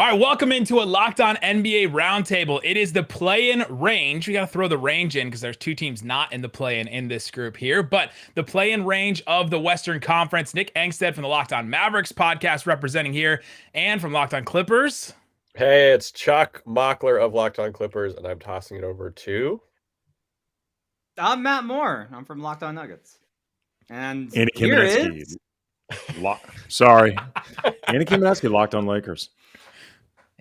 All right, welcome into a Locked On NBA Roundtable. It is the play-in range. We got to throw the range in because there's two teams not in the play-in in this group here. But the play-in range of the Western Conference. Nick Angstadt from the Locked On Mavericks podcast representing here, and from Locked On Clippers. Hey, it's Chuck Mockler of Locked On Clippers, and I'm tossing it over to... I'm Matt Moore. I'm from Locked On Nuggets. And Andy here Kamenetzky. is... Sorry. Andy Kamenetzky, Locked On Lakers.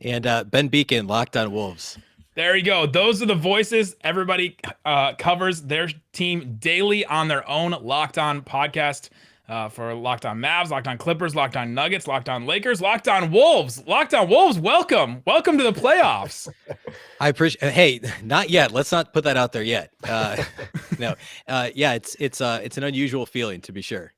And Ben Beecken, Locked On Wolves. There you go. Those are the voices. Everybody covers their team daily on their own Locked On podcast for Locked On Mavs, Locked On Clippers, Locked On Nuggets, Locked On Lakers, Locked On Wolves. Locked On Wolves, welcome. Welcome to the playoffs. I appreciate. Hey, not yet. Let's not put that out there yet. No. Yeah, it's an unusual feeling, to be sure.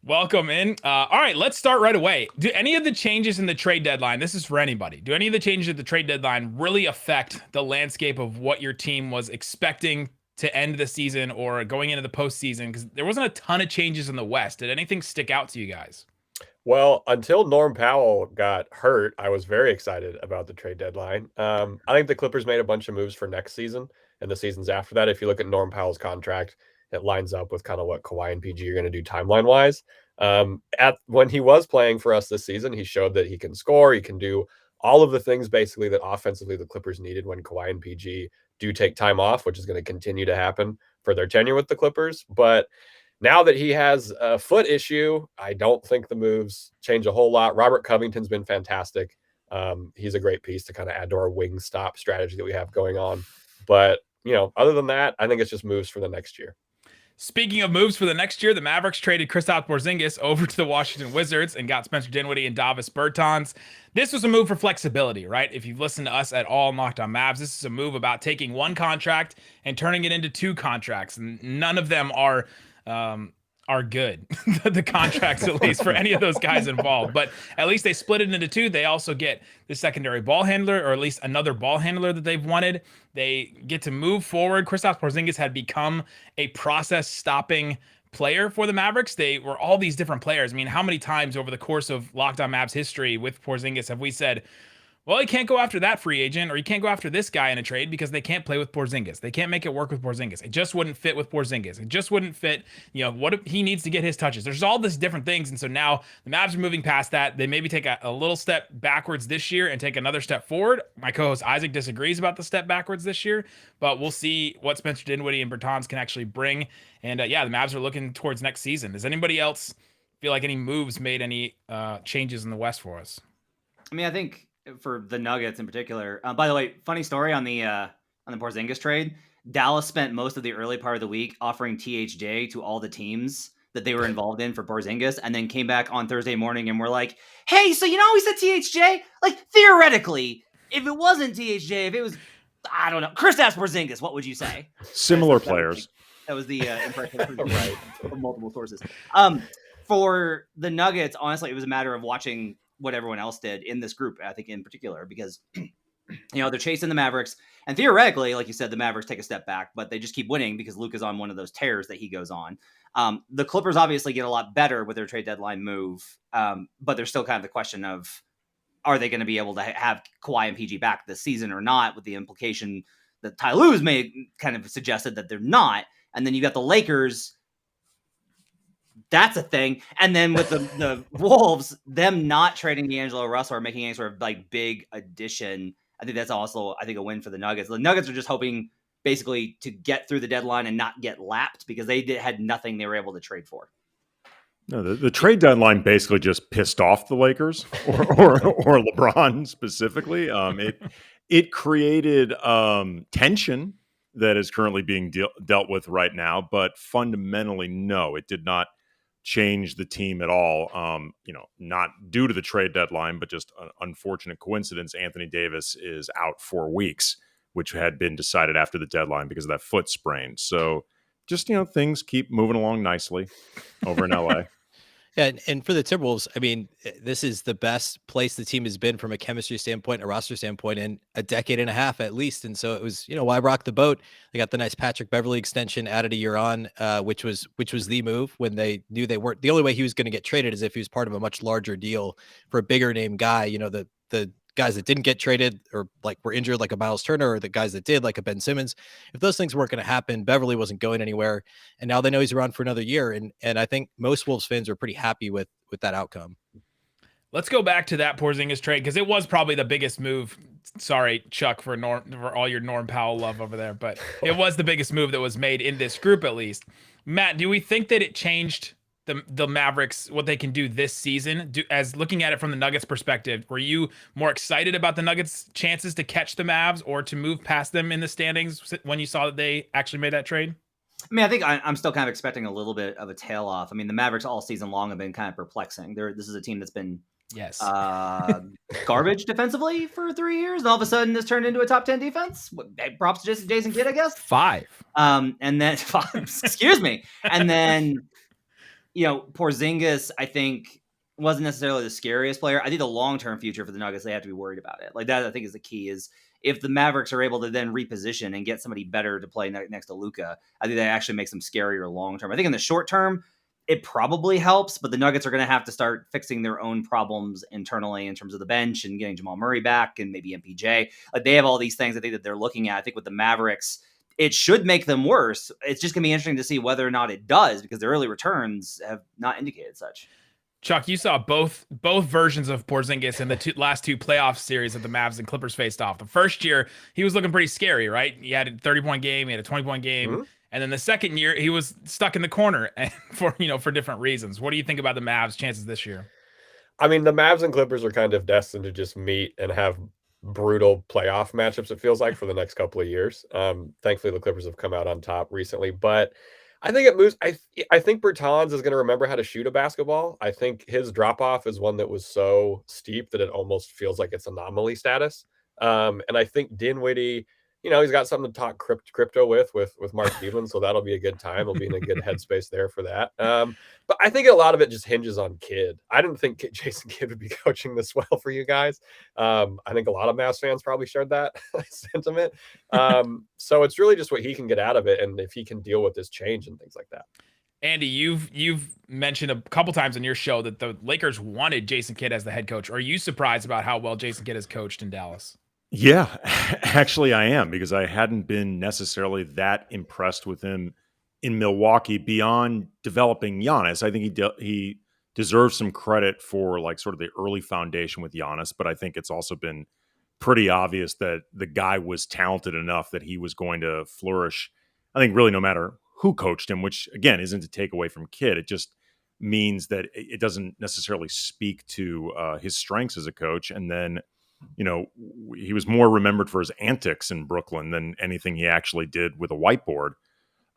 Welcome in. All right, let's start right away. Do any of the changes in the trade deadline, this is for anybody, do any of the changes at the trade deadline really affect the landscape of what your team was expecting to end the season or going into the postseason? Because there wasn't a ton of changes in the West. Did anything stick out to you guys? Well, until Norm Powell got hurt, I was very excited about the trade deadline. I think the Clippers made a bunch of moves for next season and the seasons after that. If you look at Norm Powell's contract, it lines up with kind of what Kawhi and PG are going to do timeline-wise. When he was playing for us this season, he showed that he can score. He can do all of the things basically that offensively the Clippers needed when Kawhi and PG do take time off, which is going to continue to happen for their tenure with the Clippers. But now that he has a foot issue, I don't think the moves change a whole lot. Robert Covington's been fantastic. He's a great piece to kind of add to our wing stop strategy that we have going on. But, other than that, I think it's just moves for the next year. Speaking of moves for the next year, the Mavericks traded Kristaps Porzingis over to the Washington Wizards and got Spencer Dinwiddie and Davis Bertans. This was a move for flexibility, right? If you've listened to us at all on Locked On Mavs, this is a move about taking one contract and turning it into two contracts, and none of them are good. The contracts, at least, for any of those guys involved. But at least they split it into two. They also get the secondary ball handler, or at least another ball handler that they've wanted. They get to move forward. Kristaps Porzingis had become a process-stopping player for the Mavericks. They were all these different players. I mean, how many times over the course of Locked On Mavs history with Porzingis have we said, well, you can't go after that free agent, or you can't go after this guy in a trade because they can't play with Porzingis. They can't make it work with Porzingis. It just wouldn't fit with Porzingis. It just wouldn't fit, what if he needs to get his touches. There's all these different things, and so now the Mavs are moving past that. They maybe take a little step backwards this year and take another step forward. My co-host Isaac disagrees about the step backwards this year, but we'll see what Spencer Dinwiddie and Bertans can actually bring. And the Mavs are looking towards next season. Does anybody else feel like any moves made any changes in the West for us? I mean, I think for the Nuggets in particular. By the way, funny story on the Porzingis trade. Dallas spent most of the early part of the week offering THJ to all the teams that they were involved in for Porzingis, and then came back on Thursday morning and were like, "Hey, so we said THJ? Like theoretically, if it wasn't THJ, if it was, I don't know, Kristaps Porzingis, what would you say?" Similar players. That was the impression from multiple sources. For the Nuggets, honestly, it was a matter of watching what everyone else did in this group, I think in particular, because, they're chasing the Mavericks, and theoretically, like you said, the Mavericks take a step back, but they just keep winning because Luke is on one of those tears that he goes on. The Clippers obviously get a lot better with their trade deadline move, but there's still kind of the question of, are they going to be able to have Kawhi and PG back this season or not, with the implication that Ty Lue's made kind of suggested that they're not. And then you got the Lakers. That's a thing. And then with the Wolves, them not trading D'Angelo Russell or making any sort of like big addition, I think that's also, a win for the Nuggets. The Nuggets are just hoping basically to get through the deadline and not get lapped because they had nothing they were able to trade for. No, the trade deadline basically just pissed off the Lakers or LeBron specifically. It created tension that is currently being dealt with right now, but fundamentally, no, it did not change the team at all. Not due to the trade deadline, but just an unfortunate coincidence. Anthony Davis is out 4 weeks, which had been decided after the deadline because of that foot sprain. So just, things keep moving along nicely over in LA. Yeah, and for the Timberwolves, I mean, this is the best place the team has been from a chemistry standpoint, a roster standpoint, in a decade and a half at least. And so it was, why rock the boat? They got the nice Patrick Beverley extension added a year on, which was the move when they knew they weren't. The only way he was going to get traded is if he was part of a much larger deal for a bigger name guy. The the guys that didn't get traded or like were injured, like a Miles Turner, or the guys that did, like a Ben Simmons, if those things weren't going to happen, Beverly wasn't going anywhere. And now they know he's around for another year. And I think most Wolves fans are pretty happy with that outcome. Let's go back to that Porzingis trade because it was probably the biggest move. Sorry, Chuck, for all your Norm Powell love over there, but it was the biggest move that was made in this group, at least. Matt, do we think that it changed the Mavericks, what they can do this season? As looking at it from the Nuggets perspective, were you more excited about the Nuggets' chances to catch the Mavs or to move past them in the standings when you saw that they actually made that trade? I mean, I think I'm still kind of expecting a little bit of a tail off. I mean, the Mavericks all season long have been kind of perplexing. This is a team that's been garbage defensively for 3 years, and all of a sudden this turned into a top 10 defense. Props to Jason Kidd, I guess. 5. And then excuse me. And then, Porzingis, I think, wasn't necessarily the scariest player. I think the long-term future for the Nuggets, they have to be worried about it. Like that, I think, is the key. Is if the Mavericks are able to then reposition and get somebody better to play next to Luka, I think that actually makes them scarier long-term. I think in the short term, it probably helps, but the Nuggets are going to have to start fixing their own problems internally in terms of the bench and getting Jamal Murray back and maybe MPJ. Like they have all these things I think that they're looking at. I think with the Mavericks, it should make them worse. It's just going to be interesting to see whether or not it does, because the early returns have not indicated such. Chuck, you saw both versions of Porzingis in the last two playoff series that the Mavs and Clippers faced off. The first year, he was looking pretty scary, right? He had a 30-point game, he had a 20-point game. Mm-hmm. And then the second year, he was stuck in the corner for different reasons. What do you think about the Mavs' chances this year? I mean, the Mavs and Clippers are kind of destined to just meet and have brutal playoff matchups, it feels like, for the next couple of years. Thankfully, the Clippers have come out on top recently, but I think it moves. I think Bertans is going to remember how to shoot a basketball. I think his drop-off is one that was so steep that it almost feels like it's anomaly status. And I think Dinwiddie, he's got something to talk crypto with Mark Cuban, so that'll be a good time. He'll be in a good headspace there for that. But I think a lot of it just hinges on Kidd. I didn't think Jason Kidd would be coaching this well for you guys. I think a lot of Mavs fans probably shared that sentiment. So it's really just what he can get out of it, and if he can deal with this change and things like that. Andy, you've mentioned a couple times in your show that the Lakers wanted Jason Kidd as the head coach. Are you surprised about how well Jason Kidd has coached in Dallas? Yeah, actually I am, because I hadn't been necessarily that impressed with him in Milwaukee beyond developing Giannis. I think he deserves some credit for like sort of the early foundation with Giannis, but I think it's also been pretty obvious that the guy was talented enough that he was going to flourish. I think really no matter who coached him, which again isn't to take away from Kidd. It just means that it doesn't necessarily speak to his strengths as a coach. And then he was more remembered for his antics in Brooklyn than anything he actually did with a whiteboard.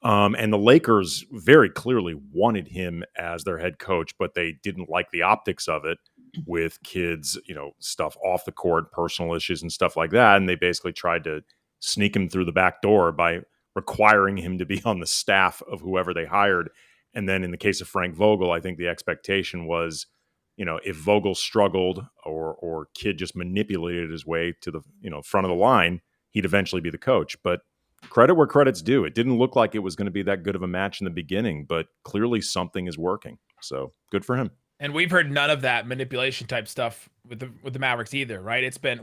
And the Lakers very clearly wanted him as their head coach, but they didn't like the optics of it with kids, stuff off the court, personal issues and stuff like that. And they basically tried to sneak him through the back door by requiring him to be on the staff of whoever they hired. And then in the case of Frank Vogel, I think the expectation was, if Vogel struggled or Kidd just manipulated his way to the front of the line, he'd eventually be the coach. But credit where credit's due. It didn't look like it was going to be that good of a match in the beginning, but clearly something is working. So good for him. And we've heard none of that manipulation type stuff with the Mavericks either, right? It's been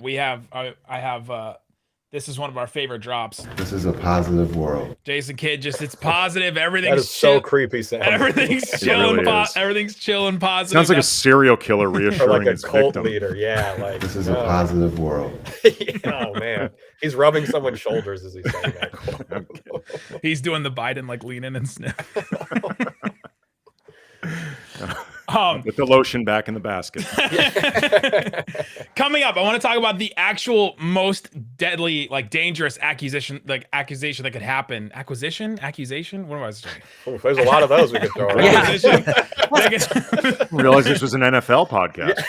this is one of our favorite drops. This is a positive world. Jason Kidd, it's positive. Everything's that is so creepy. Everything's chilling. Really everything's chilling. Positive. Sounds like a serial killer reassuring or like a his cult victim. leader. Yeah, like this is a positive world. Oh man, he's rubbing someone's shoulders as he's saying that. He's doing the Biden like lean in and sniff. With the lotion back in the basket. Coming up, I want to talk about the actual most deadly, dangerous accusation that could happen. Accusation? What was I saying? Oh, there's a lot of those we could throw around. I realized this was an NFL podcast.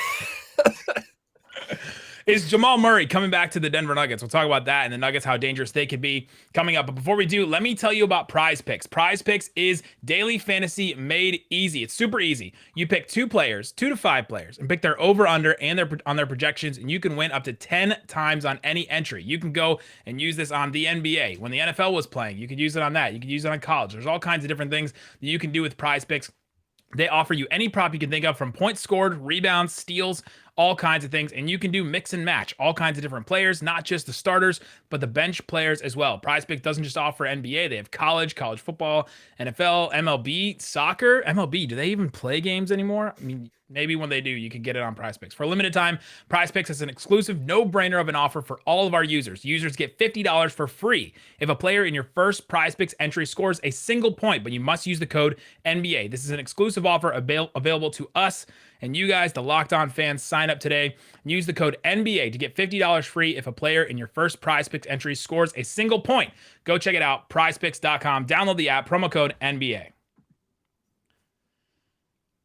Is Jamal Murray coming back to the Denver Nuggets? We'll talk about that and the Nuggets, how dangerous they could be coming up. But before we do, let me tell you about Prize Picks. Prize Picks is daily fantasy made easy. It's super easy. You pick 2 to 5 players and pick their over-under and on their projections, and you can win up to 10 times on any entry. You can go and use this on the NBA. When the NFL was playing, you could use it on that. You could use it on college. There's all kinds of different things that you can do with Prize Picks. They offer you any prop you can think of, from points scored, rebounds, steals, all kinds of things. And you can do mix and match all kinds of different players, not just the starters, but the bench players as well. PrizePicks doesn't just offer NBA. They have college football, NFL, MLB, soccer. MLB, do they even play games anymore? I mean, maybe when they do, you can get it on PrizePicks. For a limited time, PrizePicks is an exclusive no-brainer of an offer for all of our users. Users get $50 for free if a player in your first PrizePicks entry scores a single point, but you must use the code NBA. This is an exclusive offer available to us and you guys, the Locked On fans. Sign up today and use the code NBA to get $50 free if a player in your first PrizePicks entry scores a single point. Go check it out, prizepicks.com. Download the app, promo code NBA.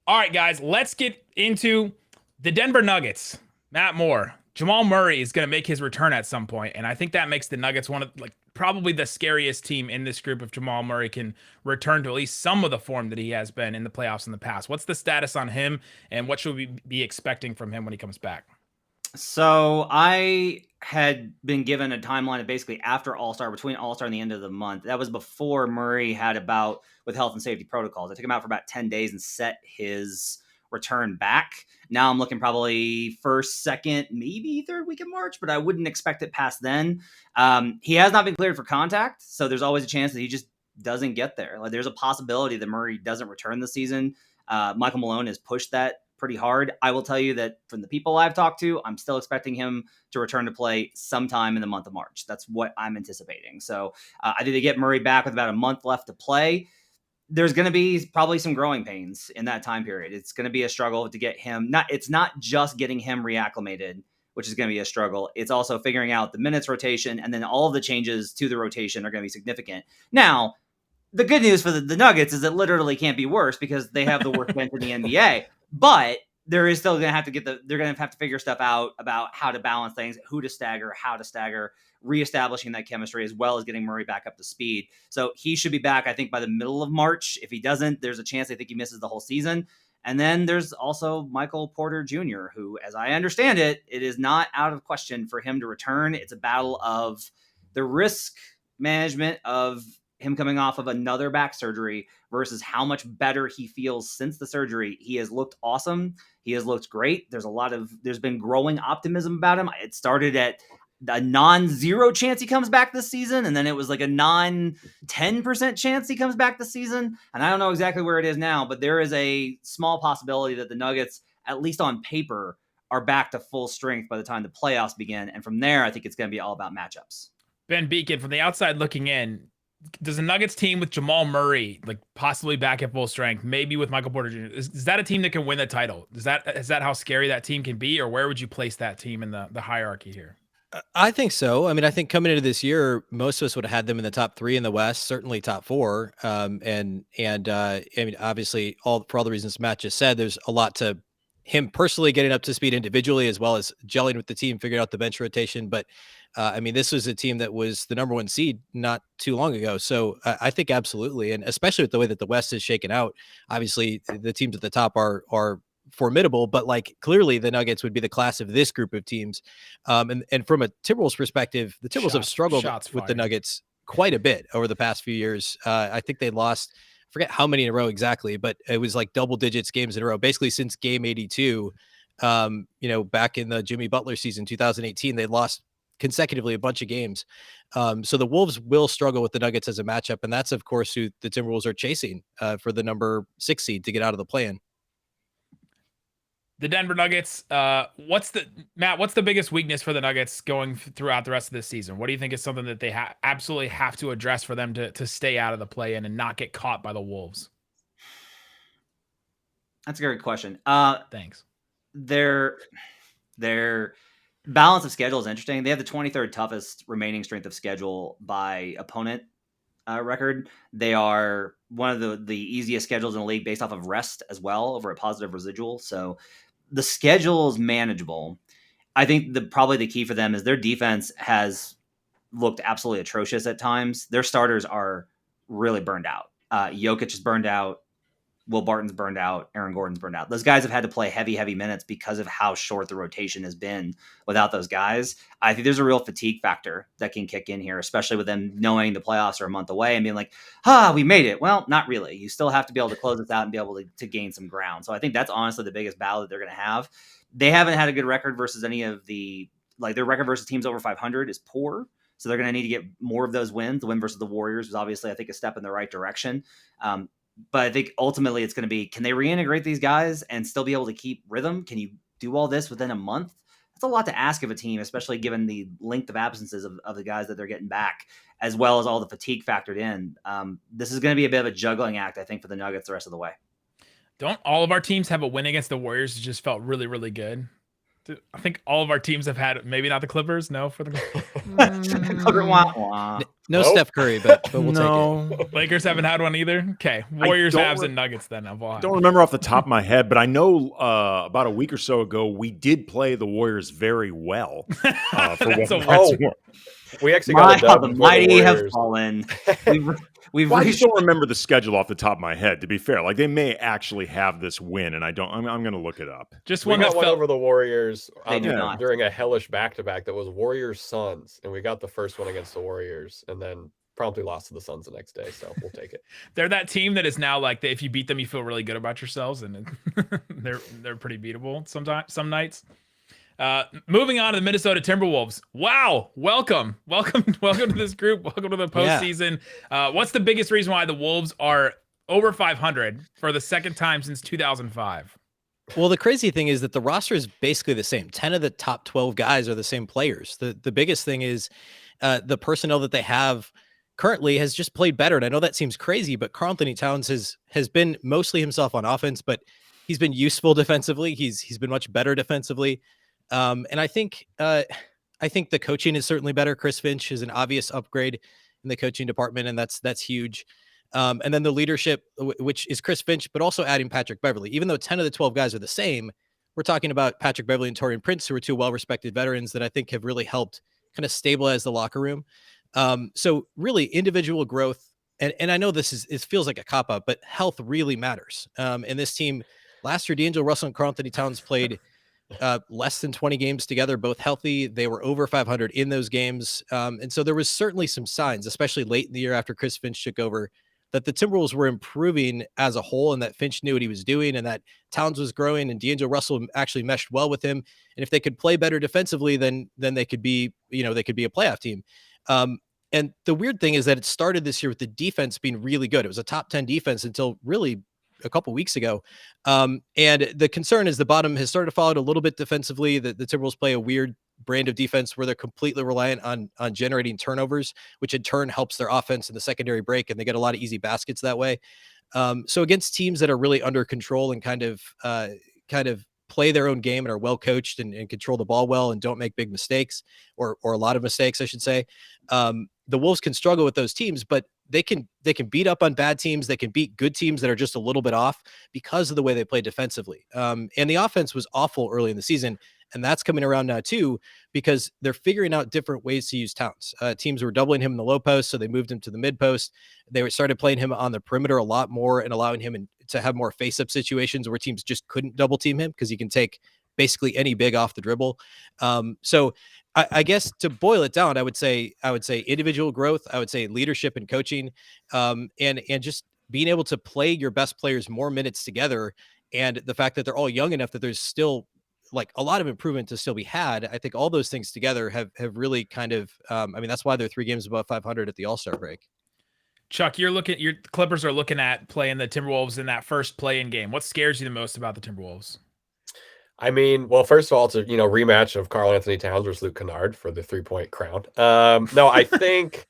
All right, guys, let's get into the Denver Nuggets. Matt Moore, Jamal Murray is going to make his return at some point, and I think that makes the Nuggets one of probably the scariest team in this group if Jamal Murray can return to at least some of the form that he has been in the playoffs in the past. What's the status on him, and what should we be expecting from him when he comes back? So I had been given a timeline of basically after All-Star, between All-Star and the end of the month. That was before Murray had a bout with health and safety protocols. I took him out for about 10 days and set his return back. Now I'm looking probably first, second, maybe third week of March, but I wouldn't expect it past then. He has not been cleared for contact, so there's always a chance that he just doesn't get there. Like, there's a possibility that Murray doesn't return this season. Michael Malone has pushed that pretty hard. I will tell you that from the people I've talked to, I'm still expecting him to return to play sometime in the month of March. That's what I'm anticipating. So I think they get Murray back with about a month left to play. There's going to be probably some growing pains in that time period. It's going to be a struggle to get him. It's not just getting him reacclimated, which is going to be a struggle. It's also figuring out the minutes rotation, and then all of the changes to the rotation are going to be significant. Now, the good news for the Nuggets is it literally can't be worse because they have the worst bench in the NBA. But there is still going to have to they're going to have to figure stuff out about how to balance things, who to stagger, how to stagger, reestablishing that chemistry, as well as getting Murray back up to speed. So he should be back, I think, by the middle of March. If he doesn't, there's a chance I think he misses the whole season. And then there's also Michael Porter Jr., who, as I understand it, it is not out of question for him to return. It's a battle of the risk management of him coming off of another back surgery versus how much better he feels since the surgery. He has looked awesome. He has looked great. There's been growing optimism about him. It started at a non-zero chance he comes back this season, and then it was like a non-10% chance he comes back this season. And I don't know exactly where it is now, but there is a small possibility that the Nuggets, at least on paper, are back to full strength by the time the playoffs begin. And from there, I think it's going to be all about matchups. Ben Beecken, from the outside looking in, does the Nuggets team with Jamal Murray, possibly back at full strength, maybe with Michael Porter Jr., is that a team that can win the title? Is that how scary that team can be, or where would you place that team in the hierarchy here? I think so. I mean, I think coming into this year, most of us would have had them in the top 3 in the West, certainly top 4. I mean, obviously, for all the reasons Matt just said, there's a lot to him personally getting up to speed individually, as well as gelling with the team, figuring out the bench rotation. But I mean, this was a team that was the number 1 seed not too long ago. So I think absolutely. And especially with the way that the West is shaken out, obviously the teams at the top are formidable, but clearly the Nuggets would be the class of this group of teams. And from a Timberwolves perspective, the Timberwolves have struggled with the Nuggets quite a bit over the past few years. I think they lost, I forget how many in a row exactly, but it was double digits games in a row, basically since game 82. Back in the Jimmy Butler season, 2018, they lost consecutively a bunch of games. So the Wolves will struggle with the Nuggets as a matchup. And that's, of course, who the Timberwolves are chasing for the number 6 seed to get out of the play-in. The Denver Nuggets, what's the biggest weakness for the Nuggets going throughout the rest of this season? What do you think is something that they absolutely have to address for them to stay out of the play-in and not get caught by the Wolves? That's a great question. Thanks. Their balance of schedule is interesting. They have the 23rd toughest remaining strength of schedule by opponent record. They are one of the easiest schedules in the league based off of rest as well, over a positive residual. So the schedule is manageable. I think probably the key for them is their defense has looked absolutely atrocious at times. Their starters are really burned out. Jokic is burned out. Will Barton's burned out. Aaron Gordon's burned out. Those guys have had to play heavy minutes because of how short the rotation has been without those guys. I think there's a real fatigue factor that can kick in here, especially with them knowing the playoffs are a month away and being like, we made it. Well, not really. You still have to be able to close this out and be able to gain some ground. So I think that's honestly the biggest battle that they're going to have. They haven't had a good record versus any of the their record versus teams over 500 is poor. So they're going to need to get more of those wins. The win versus the Warriors was obviously, I think, a step in the right direction. But I think ultimately it's going to be, can they reintegrate these guys and still be able to keep rhythm? Can you do all this within a month? That's a lot to ask of a team, especially given the length of absences of the guys that they're getting back, as well as all the fatigue factored in. This is going to be a bit of a juggling act, I think, for the Nuggets the rest of the way. Don't all of our teams have a win against the Warriors? It just felt really, really good. I think all of our teams have had, maybe not the Clippers. No, for the no Steph Curry, but we'll take it. Lakers haven't had one either. Okay, Warriors, Mavs, and Nuggets. Then I don't remember off the top of my head, but I know about a week or so ago we did play the Warriors very well. We actually got a dub. The mighty have fallen. I just don't remember the schedule off the top of my head. To be fair, like they may actually have this win, and I don't. I'm going to look it up. Just we got one over the Warriors during a hellish back-to-back that was Warriors Suns, and we got the first one against the Warriors, and then promptly lost to the Suns the next day. So we'll take it. They're that team that is now like if you beat them, you feel really good about yourselves, and they're pretty beatable sometimes. Some nights. Moving on to the Minnesota Timberwolves. Wow. Welcome to this group. Welcome to the postseason. What's the biggest reason why the Wolves are over 500 for the second time since 2005? Well, the crazy thing is that the roster is basically the same. 10 of the top 12 guys are the same players. The biggest thing is the personnel that they have currently has just played better. And I know that seems crazy, but Karl-Anthony Towns has been mostly himself on offense, but he's been useful defensively. He's been much better defensively. And I think the coaching is certainly better. Chris Finch is an obvious upgrade in the coaching department, and that's huge. And then the leadership, which is Chris Finch, but also adding Patrick Beverley. Even though 10 of the 12 guys are the same, we're talking about Patrick Beverley and Taurean Prince, who are two well-respected veterans that I think have really helped kind of stabilize the locker room. So really individual growth. And I know it feels like a cop-out, but health really matters. And this team, last year, D'Angelo Russell and Karl-Anthony Towns played less than 20 games together, both healthy. They were over 500 in those games. And so there was certainly some signs, especially late in the year after Chris Finch took over, that the Timberwolves were improving as a whole and that Finch knew what he was doing and that Towns was growing and D'Angelo Russell actually meshed well with him. And if they could play better defensively, then they could be, they could be a playoff team. And the weird thing is that it started this year with the defense being really good. It was a top 10 defense until really a couple weeks ago. And the concern is the bottom has started to fall out a little bit defensively. The Timberwolves play a weird brand of defense where they're completely reliant on generating turnovers, which in turn helps their offense in the secondary break. And they get a lot of easy baskets that way. So against teams that are really under control and kind of play their own game and are well coached and control the ball well and don't make big mistakes or a lot of mistakes, I should say. The Wolves can struggle with those teams, but they can beat up on bad teams. They can beat good teams that are just a little bit off because of the way they play defensively. And the offense was awful early in the season. And that's coming around now too, because they're figuring out different ways to use Towns. Teams were doubling him in the low post, so they moved him to the mid post. They started playing him on the perimeter a lot more and allowing him to have more face-up situations where teams just couldn't double team him because he can take basically any big off the dribble. So I guess to boil it down, I would say individual growth. I would say leadership and coaching, and just being able to play your best players more minutes together. And the fact that they're all young enough that there's still like a lot of improvement to still be had. I think all those things together have really kind of, that's why they're 3 games above 500 at the All-Star break. Chuck, your Clippers are looking at playing the Timberwolves in that first play-in game. What scares you the most about the Timberwolves? I mean, well, first of all, it's a rematch of Karl-Anthony Towns versus Luke Kennard for the 3-point crown. No, I think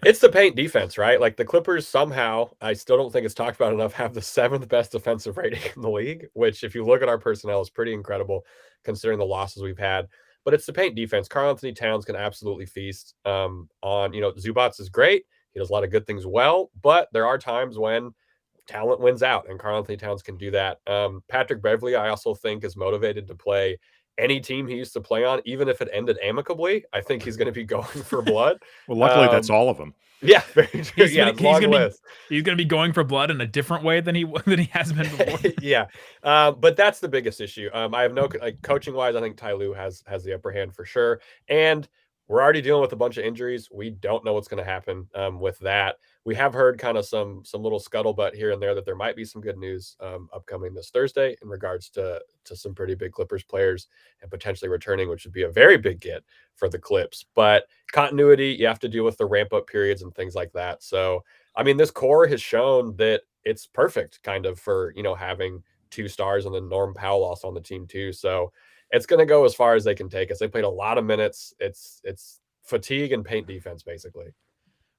it's the paint defense, right? Like the Clippers somehow, I still don't think it's talked about enough, have the 7th best defensive rating in the league, which if you look at our personnel is pretty incredible considering the losses we've had. But it's the paint defense. Karl-Anthony Towns can absolutely feast on, Zubats is great. He does a lot of good things well, but there are times when talent wins out, and Karl-Anthony Towns can do that. Patrick Beverley, I also think, is motivated to play any team he used to play on, even if it ended amicably. I think he's going to be going for blood. Well, luckily, that's all of them. Yeah, very true. He's going to be going for blood in a different way than he has been before. Yeah, but that's the biggest issue. I have no coaching wise. I think Ty Lue has the upper hand for sure, and we're already dealing with a bunch of injuries. We don't know what's going to happen with that. we have heard kind of some little scuttlebutt here and there that there might be some good news upcoming this Thursday in regards to some pretty big Clippers players and potentially returning, which would be a very big get for the Clips. But continuity, you have to deal with the ramp up periods and things like that. So, I mean, this core has shown that it's perfect kind of for, having 2 stars and then Norm Powell also on the team too. So it's going to go as far as they can take us. They played a lot of minutes. It's fatigue and paint defense, basically.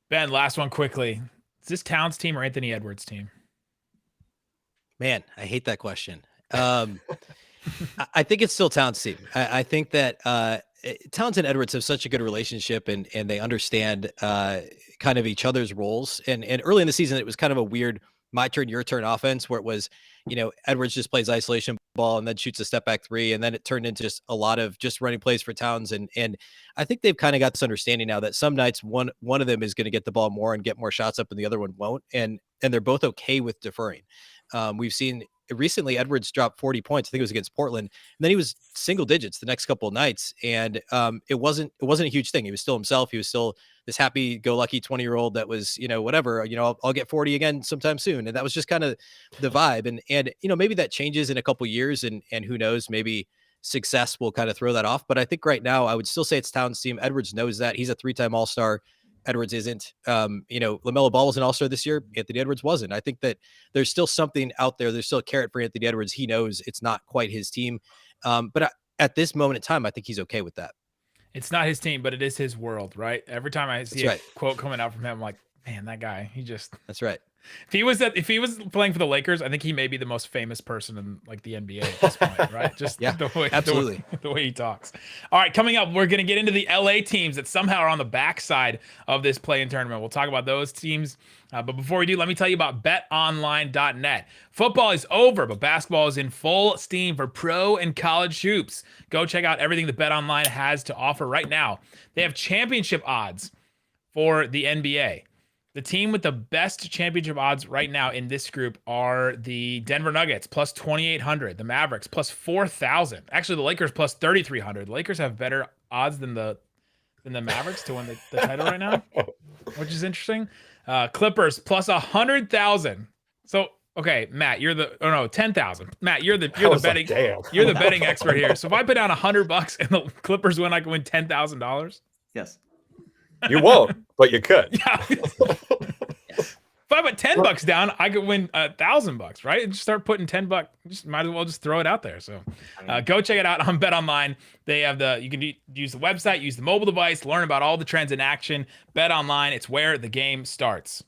Ben, last one quickly. Is this Towns team or Anthony Edwards team? Man, I hate that question. I think it's still Towns team. I think that Towns and Edwards have such a good relationship and they understand kind of each other's roles. And early in the season, it was kind of a weird my turn, your turn offense where it was, Edwards just plays isolation ball and then shoots a step back 3. And then it turned into just a lot of just running plays for Towns. And I think they've kind of got this understanding now that some nights one of them is going to get the ball more and get more shots up and the other one won't. And they're both okay with deferring. We've seen recently Edwards dropped 40 points. I think it was against Portland. And then he was single digits the next couple of nights. And it wasn't a huge thing. He was still himself. He was still this happy-go-lucky 20-year-old that was, whatever, I'll get 40 again sometime soon. And that was just kind of the vibe. And maybe that changes in a couple of years and who knows, maybe success will kind of throw that off. But I think right now I would still say it's Towns' team. Edwards knows that. He's a 3-time All-Star. Edwards isn't. LaMelo Ball was an All-Star this year. Anthony Edwards wasn't. I think that there's still something out there. There's still a carrot for Anthony Edwards. He knows it's not quite his team. But at this moment in time, I think he's okay with that. It's not his team, but it is his world, right? Every time I see a quote coming out from him, I'm like, man, that guy, That's right. If he was playing for the Lakers, I think he may be the most famous person in like the NBA at this point, right? Just absolutely the way he talks. All right, coming up, we're gonna get into the LA teams that somehow are on the backside of this play-in tournament. We'll talk about those teams, but before we do, let me tell you about BetOnline.net. Football is over, but basketball is in full steam for pro and college hoops. Go check out everything that BetOnline has to offer right now. They have championship odds for the NBA. The team with the best championship odds right now in this group are the Denver Nuggets, plus 2,800. The Mavericks, plus 4,000. Actually, the Lakers, plus 3,300. The Lakers have better odds than the Mavericks to win the title right now, which is interesting. Clippers, plus 100,000. So, okay, Matt, 10,000. Matt, you're the betting expert here. So if I put down $100 and the Clippers win, I can win $10,000. Yes. You won't, but you could. Yeah. If I put $10 down, I could win $1,000, right? And just start putting $10. Just might as well just throw it out there. So go check it out on BetOnline. They have you can use the website, use the mobile device, learn about all the trends in action. BetOnline, it's where the game starts.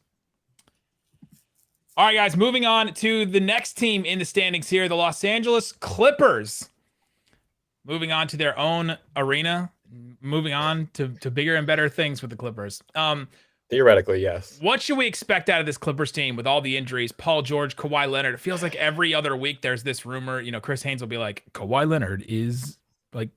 All right, guys, moving on to the next team in the standings here, the Los Angeles Clippers. Moving on to their own arena. Moving on to bigger and better things with the Clippers. Theoretically, yes. What should we expect out of this Clippers team with all the injuries? Paul George, Kawhi Leonard. It feels like every other week there's this rumor. Chris Haynes will be like, Kawhi Leonard is like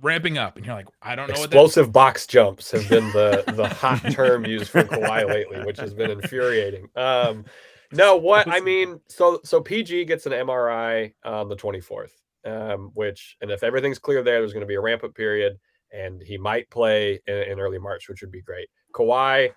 ramping up, and you're like, I don't know. Explosive box jumps have been the hot term used for Kawhi lately, which has been infuriating. No, what I mean, so PG gets an MRI on the 24th, and if everything's clear there's going to be a ramp up period. And he might play in early March, which would be great. Kawhi,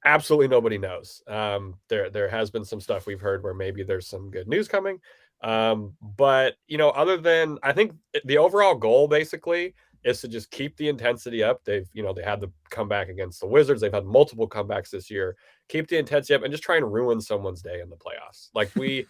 absolutely nobody knows. There has been some stuff we've heard where maybe there's some good news coming. But, other than, I think the overall goal basically is to just keep the intensity up. They had the comeback against the Wizards. They've had multiple comebacks this year. Keep the intensity up and just try and ruin someone's day in the playoffs. Like we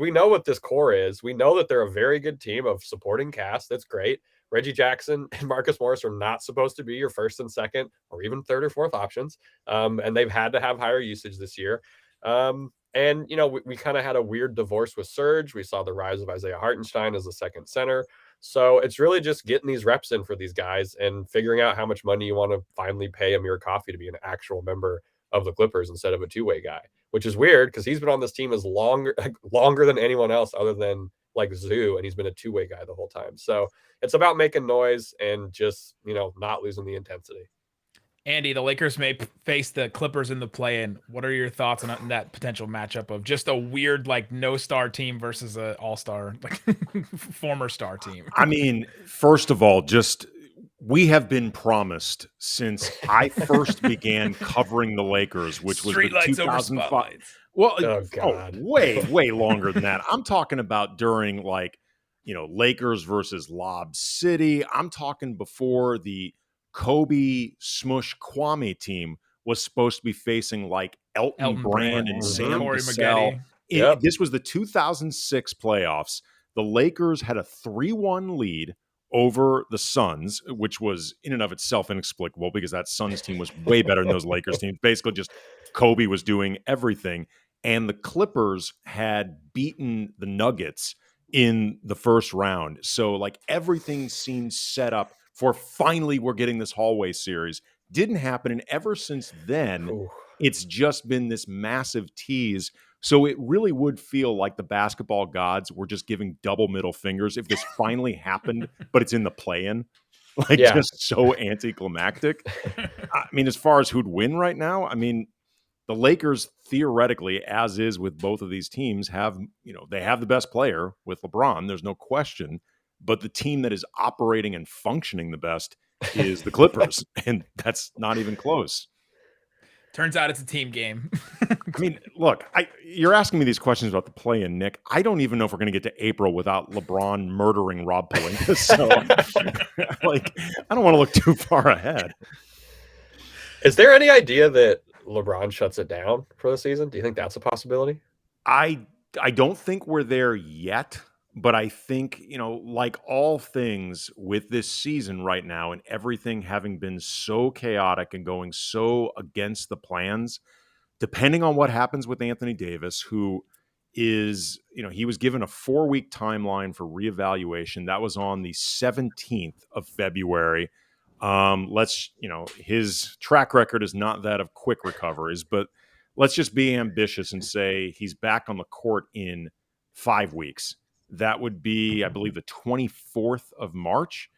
know what this core is. We know that they're a very good team of supporting cast. That's great. Reggie Jackson and Marcus Morris are not supposed to be your first and second or even third or fourth options. And they've had to have higher usage this year. And we kind of had a weird divorce with Serge. We saw the rise of Isaiah Hartenstein as the second center. So it's really just getting these reps in for these guys and figuring out how much money you want to finally pay Amir Coffey to be an actual member of the Clippers instead of a two-way guy, which is weird because he's been on this team as longer than anyone else other than like Zoo, and he's been a two-way guy the whole time. So it's about making noise and just, not losing the intensity. Andy, the Lakers may face the Clippers in the play-in. What are your thoughts on that potential matchup of just a weird, like, no-star team versus an all-star, like, former star team? I mean, first of all, just We have been promised since I first began covering the Lakers, which was the Streetlights over 2005. spotlights. Well, Oh, God. way longer than that. I'm talking about during Lakers versus Lob City. I'm talking before the Kobe Smush Kwame team was supposed to be facing like Elton Brand and Sam Corey Cassell. Maggette. Yep. This was the 2006 playoffs. The Lakers had a 3-1 lead over the Suns, which was in and of itself inexplicable because that Suns team was way better than those Lakers teams. Basically, just Kobe was doing everything. And the Clippers had beaten the Nuggets in the first round. So, like, everything seemed set up for finally we're getting this hallway series. Didn't happen. And ever since then, Ooh. it's just been this massive tease. So it really would feel like the basketball gods were just giving double middle fingers if this finally happened, but it's in the play-in. Like, Yeah. just so anticlimactic. I mean, as far as who'd win right now, I mean, the Lakers theoretically, as is with both of these teams, they have the best player with LeBron. There's no question. But the team that is operating and functioning the best is the Clippers. And that's not even close. Turns out it's a team game. I mean, look, you're asking me these questions about the play-in, Nick. I don't even know if we're going to get to April without LeBron murdering Rob Pelinka. So, I don't want to look too far ahead. Is there any idea that LeBron shuts it down for the season? Do you think that's a possibility? I don't think we're there yet, but I think, like all things with this season right now and everything having been so chaotic and going so against the plans, depending on what happens with Anthony Davis, who is, he was given a 4-week timeline for reevaluation. That was on the 17th of February. His track record is not that of quick recoveries, but let's just be ambitious and say he's back on the court in 5 weeks. That would be, I believe, the 24th of March.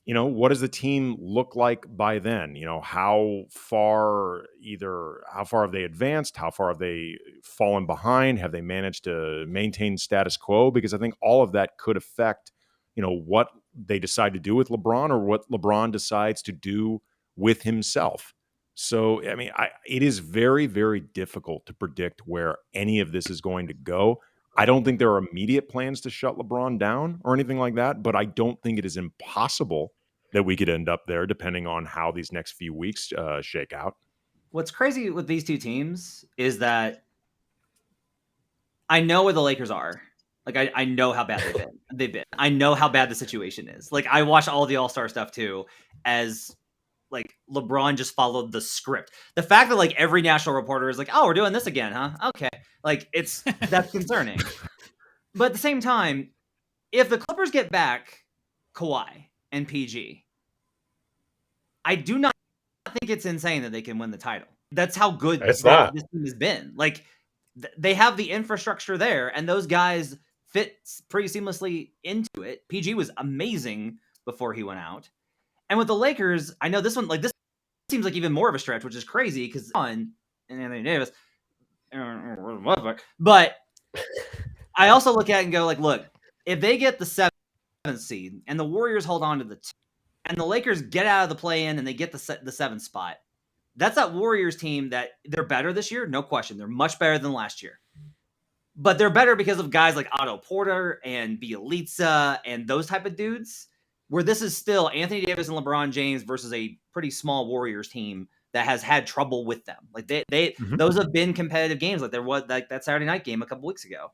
What does the team look like by then? How far have they advanced? How far have they fallen behind? Have they managed to maintain status quo? Because I think all of that could affect, what they decide to do with LeBron or what LeBron decides to do with himself. So, I mean, it is very, very difficult to predict where any of this is going to go. I don't think there are immediate plans to shut LeBron down or anything like that, but I don't think it is impossible that we could end up there depending on how these next few weeks shake out. What's crazy with these two teams is that I know where the Lakers are. Like, I know how bad they've been. I know how bad the situation is. Like, I watch all the All-Star stuff too, as like LeBron just followed the script. The fact that like every national reporter is like, "Oh, we're doing this again, huh?" Okay. Like, that's concerning. But at the same time, if the Clippers get back Kawhi and PG, I do not think it's insane that they can win the title. That's how good this team has been. Like, they have the infrastructure there, and those guys fit pretty seamlessly into it. PG was amazing before he went out. And with the Lakers, I know this seems like even more of a stretch, which is crazy because on and Anthony Davis, but I also look at it and go like, look, if they get the 7th seed and the Warriors hold on to the 2, and the Lakers get out of the play-in and they get the 7th spot, that's that Warriors team that they're better this year, no question. They're much better than last year. But they're better because of guys like Otto Porter and Bielitsa and those type of dudes, where this is still Anthony Davis and LeBron James versus a pretty small Warriors team that has had trouble with them. Like those have been competitive games. Like there was like that Saturday night game a couple weeks ago.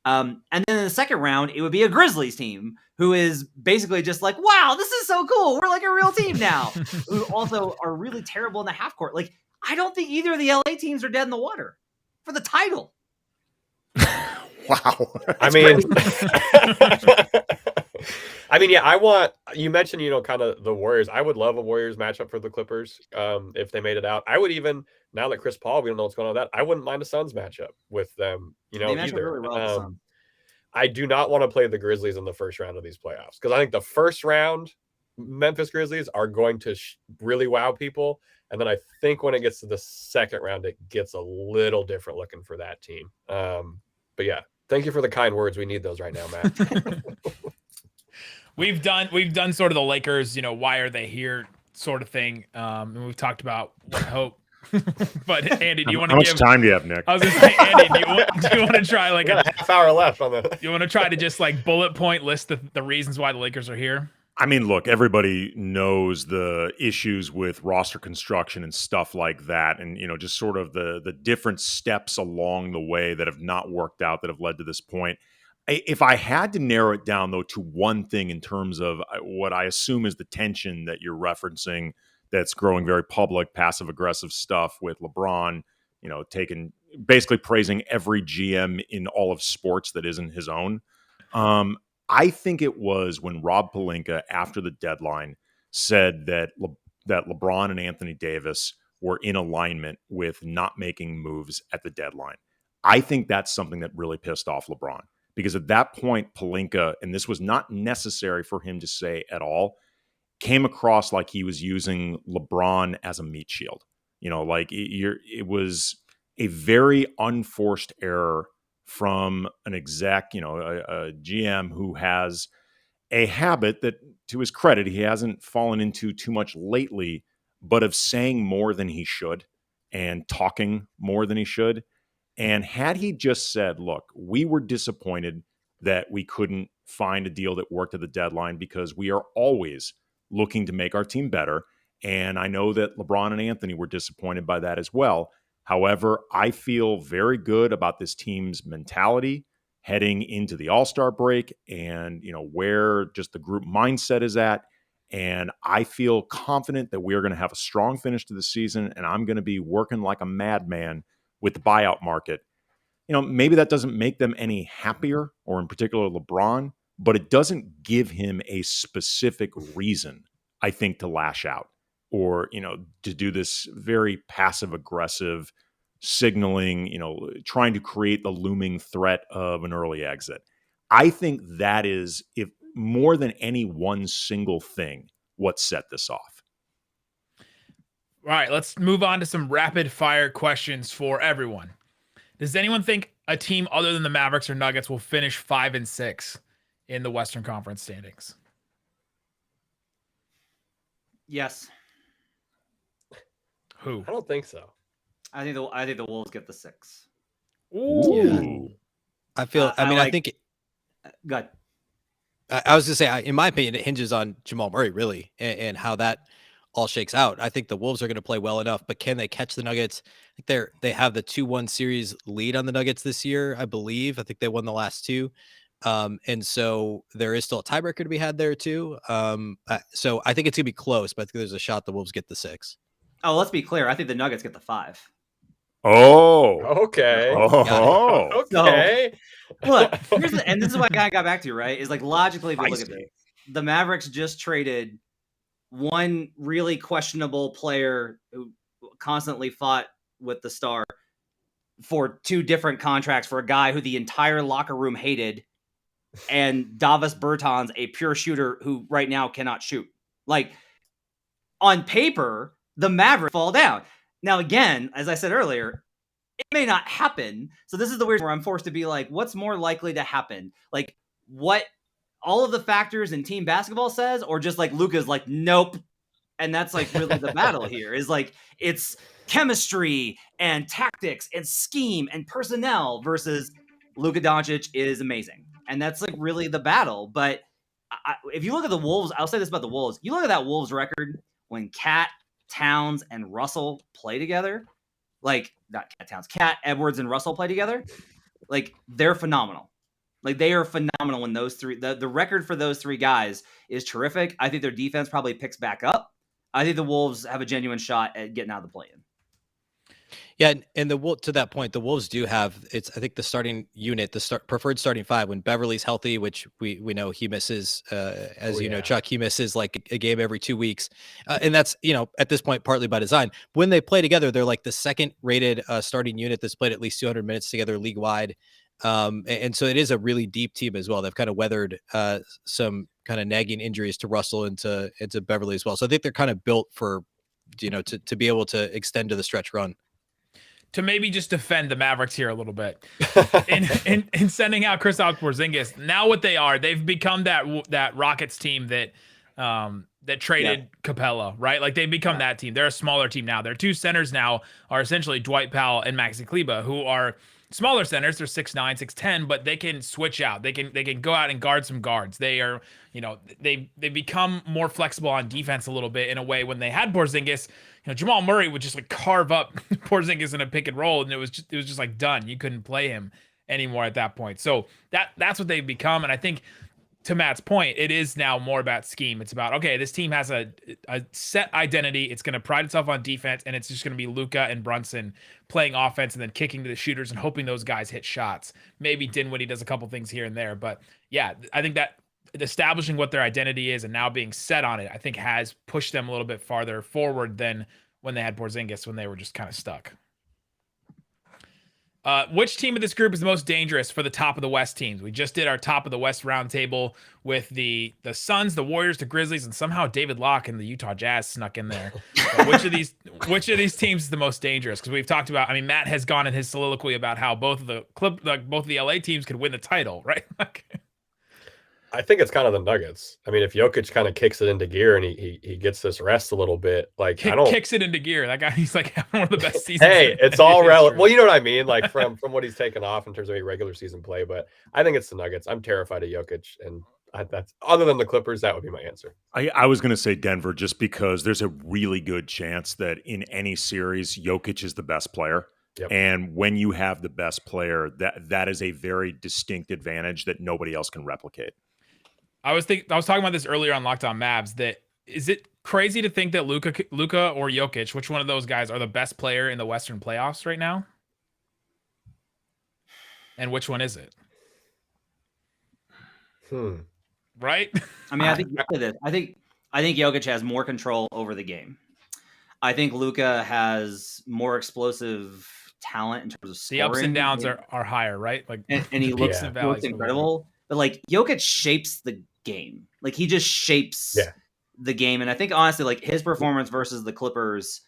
And then in the second round, it would be a Grizzlies team who is basically just like, wow, this is so cool. We're like a real team now. Who also are really terrible in the half court. Like, I don't think either of the LA teams are dead in the water for the title. Wow. Yeah, you mentioned, kind of the Warriors. I would love a Warriors matchup for the Clippers if they made it out. I would even, now that Chris Paul, we don't know what's going on with that, I wouldn't mind a Suns matchup with them, either. Really well I do not want to play the Grizzlies in the first round of these playoffs because I think the first round Memphis Grizzlies are going to really wow people. And then I think when it gets to the second round, it gets a little different looking for that team. But yeah, thank you for the kind words. We need those right now, Matt. we've done sort of the Lakers, why are they here sort of thing. And we've talked about what hope. But Andy, do you want to How give? much time do you have, Nick? I was gonna say, Andy, do you want to try We got a half hour left on the. You want to try to just like bullet point list the reasons why the Lakers are here? I mean, look, everybody knows the issues with roster construction and stuff like that. And, just sort of the different steps along the way that have not worked out that have led to this point. If I had to narrow it down, though, to one thing in terms of what I assume is the tension that you're referencing that's growing very public, passive-aggressive stuff with LeBron, basically praising every GM in all of sports that isn't his own. I think it was when Rob Pelinka, after the deadline, said that LeBron and Anthony Davis were in alignment with not making moves at the deadline. I think that's something that really pissed off LeBron, because at that point, Pelinka, and this was not necessary for him to say at all, came across like he was using LeBron as a meat shield. It was a very unforced error from an exec, a GM who has a habit that, to his credit, he hasn't fallen into too much lately, but of saying more than he should and talking more than he should. And had he just said, look, we were disappointed that we couldn't find a deal that worked at the deadline because we are always looking to make our team better. And I know that LeBron and Anthony were disappointed by that as well. However, I feel very good about this team's mentality heading into the All-Star break and, where just the group mindset is at. And I feel confident that we are going to have a strong finish to the season, and I'm going to be working like a madman with the buyout market. Maybe that doesn't make them any happier, or in particular LeBron, but it doesn't give him a specific reason, I think, to lash out or, to do this very passive-aggressive signaling, trying to create the looming threat of an early exit. I think that is, if more than any one single thing, what set this off. All right, let's move on to some rapid fire questions for everyone. Does anyone think a team other than the Mavericks or Nuggets will finish 5-6 in the Western Conference standings? Yes. Who? I don't think so. I think the Wolves get the 6. Ooh. I feel. I think. Good. I was gonna say, in my opinion, it hinges on Jamal Murray really, and how that all shakes out. I think the Wolves are going to play well enough, but can they catch the Nuggets? I think they have the 2-1 series lead on the Nuggets this year, I believe. I think they won the last two. And so there is still a tiebreaker to be had there too. So I think it's gonna be close, but I think there's a shot the Wolves get the 6. Oh, let's be clear. I think the Nuggets get the 5. Oh, Okay. Oh, Okay. Look, and this is what I got back to, right? Is like logically, if you look at this, the Mavericks just traded one really questionable player who constantly fought with the star for 2 different contracts for a guy who the entire locker room hated, and Davis Bertans, a pure shooter who right now cannot shoot. Like, on paper, the Mavericks fall down. Now, again, as I said earlier, it may not happen. So this is the weird where I'm forced to be like, what's more likely to happen? Like, what all of the factors in team basketball says, or just like Luka's like, nope. And that's like really the battle here is like, it's chemistry and tactics and scheme and personnel versus Luka Doncic is amazing. And that's like really the battle. But if you look at the Wolves, I'll say this about the Wolves. You look at that Wolves record when Cat, Towns, and Russell play together, like not Cat Towns, Cat, Edwards, and Russell play together, like they're phenomenal. Like they are phenomenal when those three, the record for those 3 guys is terrific. I think their defense probably picks back up. I think the Wolves have a genuine shot at getting out of the play-in. Yeah, and to that point, the Wolves do have I think the starting unit, preferred starting 5 when Beverly's healthy, which we know he misses, know, Chuck, he misses like a game every 2 weeks, and that's at this point partly by design. When they play together, they're like the second rated starting unit that's played at least 200 minutes together league wide, and so it is a really deep team as well. They've kind of weathered some kind of nagging injuries to Russell and to Beverly as well. So I think they're kind of built for to be able to extend to the stretch run. to maybe just defend the Mavericks here a little bit. In sending out Kristaps Porzingis, now what they are, they've become that Rockets team that that traded Capella, right? Like they've become that team. They're a smaller team now. Their two centers now are essentially Dwight Powell and Maxi Kleber, who are smaller centers. They're 6'9", 6'10", but they can switch out. They can go out and guard some guards. They are, they become more flexible on defense a little bit in a way. When they had Porzingis, Jamal Murray would just like carve up Porzingis in a pick and roll, and it was just like done. You couldn't play him anymore at that point. So that's what they've become. And I think, to Matt's point, it is now more about scheme. It's about, okay, this team has a set identity. It's going to pride itself on defense, and it's just going to be Luka and Brunson playing offense and then kicking to the shooters and hoping those guys hit shots. Maybe Dinwiddie does a couple things here and there. But yeah, I think that establishing what their identity is and now being set on it, I think has pushed them a little bit farther forward than when they had Porzingis, when they were just kind of stuck. Which team of this group is the most dangerous for the top of the West teams? We just did our top of the West roundtable with the Suns, the Warriors, the Grizzlies, and somehow David Locke and the Utah Jazz snuck in there. Which of these teams is the most dangerous? Because we've talked about, Matt has gone in his soliloquy about how both of the LA teams could win the title, right? I think it's kind of the Nuggets. If Jokic kind of kicks it into gear and he gets this rest a little bit, like kicks it into gear. That guy, he's like having one of the best seasons. Hey, it's all relevant. Well, you know what I mean, like from what he's taken off in terms of a regular season play. But I think it's the Nuggets. I'm terrified of Jokic, and that's other than the Clippers. That would be my answer. I was going to say Denver, just because there's a really good chance that in any series, Jokic is the best player. Yep. And when you have the best player, that is a very distinct advantage that nobody else can replicate. I was talking about this earlier on Locked On Mavs. That is it crazy to think that Luka or Jokic, which one of those guys are the best player in the Western playoffs right now? And which one is it? Right? I think I think Jokic has more control over the game. I think Luka has more explosive talent in terms of scoring. The ups and downs are higher, right? Like, and he looks incredible. But like Jokic shapes the game. Like he just shapes the game. And I think honestly, like his performance versus the Clippers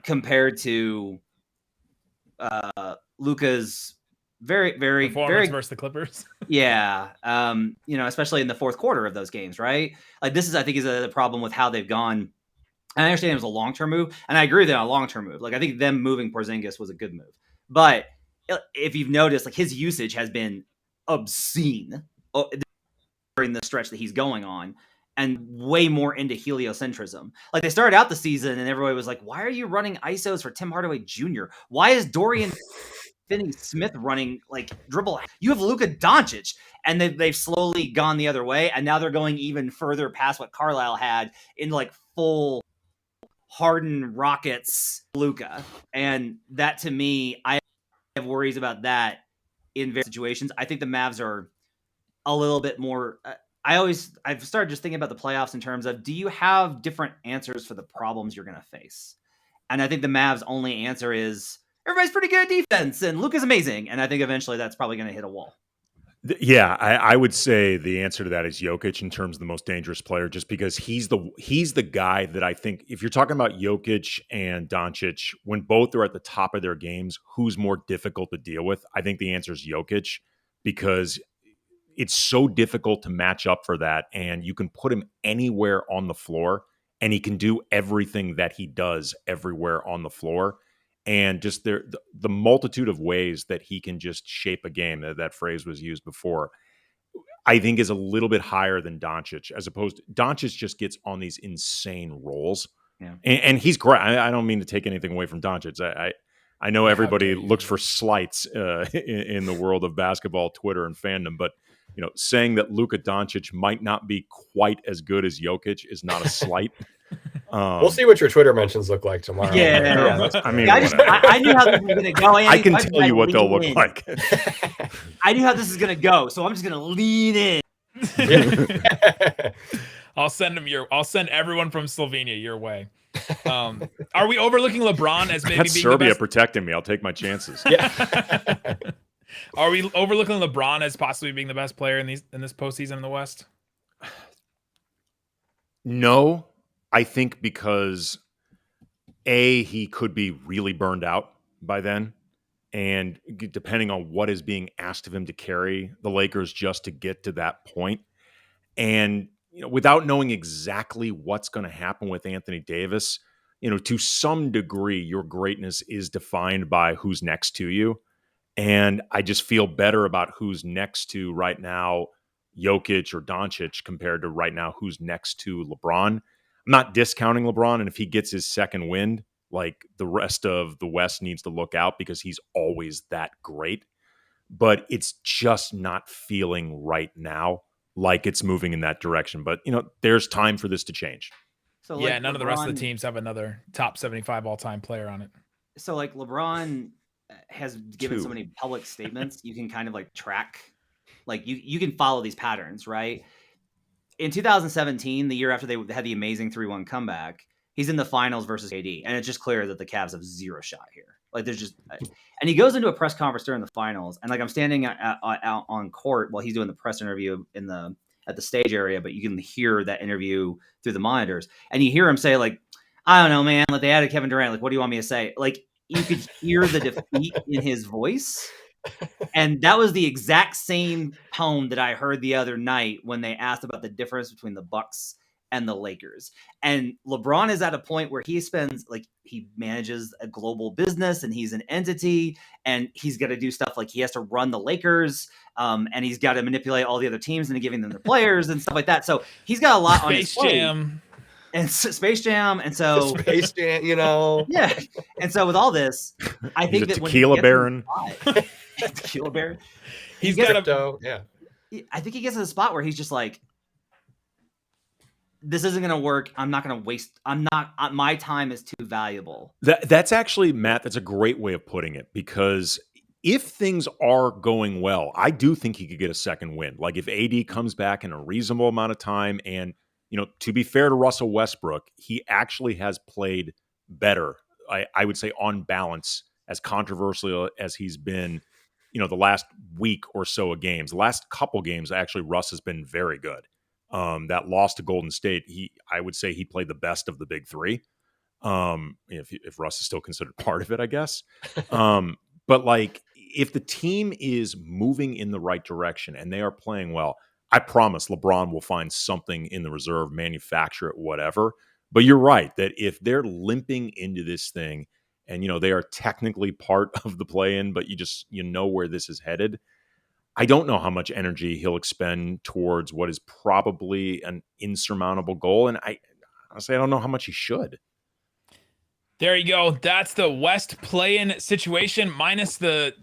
compared to Luka's very versus the Clippers. Yeah. Especially in the fourth quarter of those games, right? Like this is, I think, is the problem with how they've gone. And I understand it was a long-term move, and I agree with that on a long-term move. Like I think them moving Porzingis was a good move. But if you've noticed, like his usage has been obscene during the stretch that he's going on, and way more into heliocentrism. Like they started out the season and everybody was like, why are you running ISOs for Tim Hardaway Jr.? Why is Dorian Finney-Smith running like dribble? You have Luka Doncic, and they've slowly gone the other way, and now they're going even further past what Carlisle had in like full Harden Rockets Luka. And that, to me, I have worries about that in various situations. I think the Mavs are a little bit more. I've started just thinking about the playoffs in terms of, do you have different answers for the problems you're going to face? And I think the Mavs' only answer is everybody's pretty good at defense and Luka's amazing. And I think eventually that's probably going to hit a wall. Yeah, I would say the answer to that is Jokic in terms of the most dangerous player, just because he's the guy that I think, if you're talking about Jokic and Doncic, when both are at the top of their games, who's more difficult to deal with? I think the answer is Jokic, because it's so difficult to match up for that. And you can put him anywhere on the floor and he can do everything that he does everywhere on the floor. And just the multitude of ways that he can just shape a game, that phrase was used before, I think is a little bit higher than Doncic, as opposed to Doncic just gets on these insane rolls. Yeah. And he's great. I don't mean to take anything away from Doncic. I know everybody looks for slights in the world of basketball, Twitter, and fandom, but saying that Luka Doncic might not be quite as good as Jokic is not a slight. We'll see what your Twitter mentions look like tomorrow. Yeah, I mean, I knew how this was going to go. I can tell you what they'll look like. I knew how this is going to go, so I'm just going to lean in. Yeah. I'll send everyone from Slovenia your way. Are we overlooking LeBron as maybe That's being Serbia the best? protecting me? I'll take my chances. Yeah. Are we overlooking LeBron as possibly being the best player in this postseason in the West? No, I think because he could be really burned out by then. And depending on what is being asked of him to carry the Lakers just to get to that point. And, without knowing exactly what's going to happen with Anthony Davis, to some degree, your greatness is defined by who's next to you. And I just feel better about who's next to right now, Jokic or Doncic, compared to right now who's next to LeBron. I'm not discounting LeBron. And if he gets his second wind, like the rest of the West needs to look out because he's always that great. But it's just not feeling right now like it's moving in that direction. But, there's time for this to change. So yeah, like none of the rest of the LeBron- teams have another top 75 all-time player on it. So like LeBron has given so Two. many public statements, you can kind of like track, like you can follow these patterns, right? In 2017, the year after they had the amazing 3-1 comeback, he's in the finals versus AD, and it's just clear that the Cavs have zero shot here. Like there's just, and he goes into a press conference during the finals, and like I'm standing out on court while he's doing the press interview at the stage area, but you can hear that interview through the monitors, and you hear him say like, "I don't know, man. Like they added Kevin Durant. Like, what do you want me to say?" Like you could hear the defeat in his voice. And that was the exact same tone that I heard the other night when they asked about the difference between the Bucks and the Lakers. And LeBron is at a point where he manages a global business and he's an entity, and he's got to do stuff like he has to run the Lakers, and he's got to manipulate all the other teams into giving them their players and stuff like that. So he's got a lot on his plate. Space Jam. And so Space Jam, yeah. And so with all this, I think that tequila baron. Tequila Baron. He's got I think he gets to the spot where he's just like, this isn't going to work. I'm not going to waste. My time is too valuable. That's actually, Matt, that's a great way of putting it, because if things are going well, I do think he could get a second win. Like if AD comes back in a reasonable amount of time, and, to be fair to Russell Westbrook, he actually has played better. I would say on balance, as controversial as he's been, the last week or so of games. The last couple games, actually, Russ has been very good. That loss to Golden State, I would say he played the best of the big three. If Russ is still considered part of it, I guess. But like, if the team is moving in the right direction and they are playing well, I promise LeBron will find something in the reserve, manufacture it, whatever. But you're right that if they're limping into this thing, and, they are technically part of the play-in, but you know where this is headed. I don't know how much energy he'll expend towards what is probably an insurmountable goal. And honestly, I don't know how much he should. There you go. That's the West play-in situation, minus the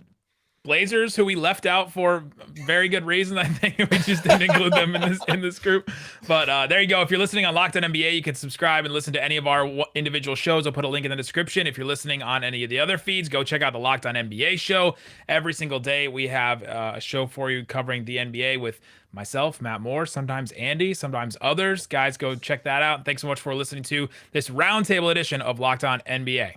Blazers, who we left out for very good reason. I think we just didn't include them in this group. But there you go. If you're listening on Locked On NBA, you can subscribe and listen to any of our individual shows. I'll put a link in the description. If you're listening on any of the other feeds, go check out the Locked On NBA show. Every single day we have a show for you covering the NBA with myself, Matt Moore, sometimes Andy, sometimes others. Guys, go check that out. Thanks so much for listening to this Roundtable edition of Locked On NBA.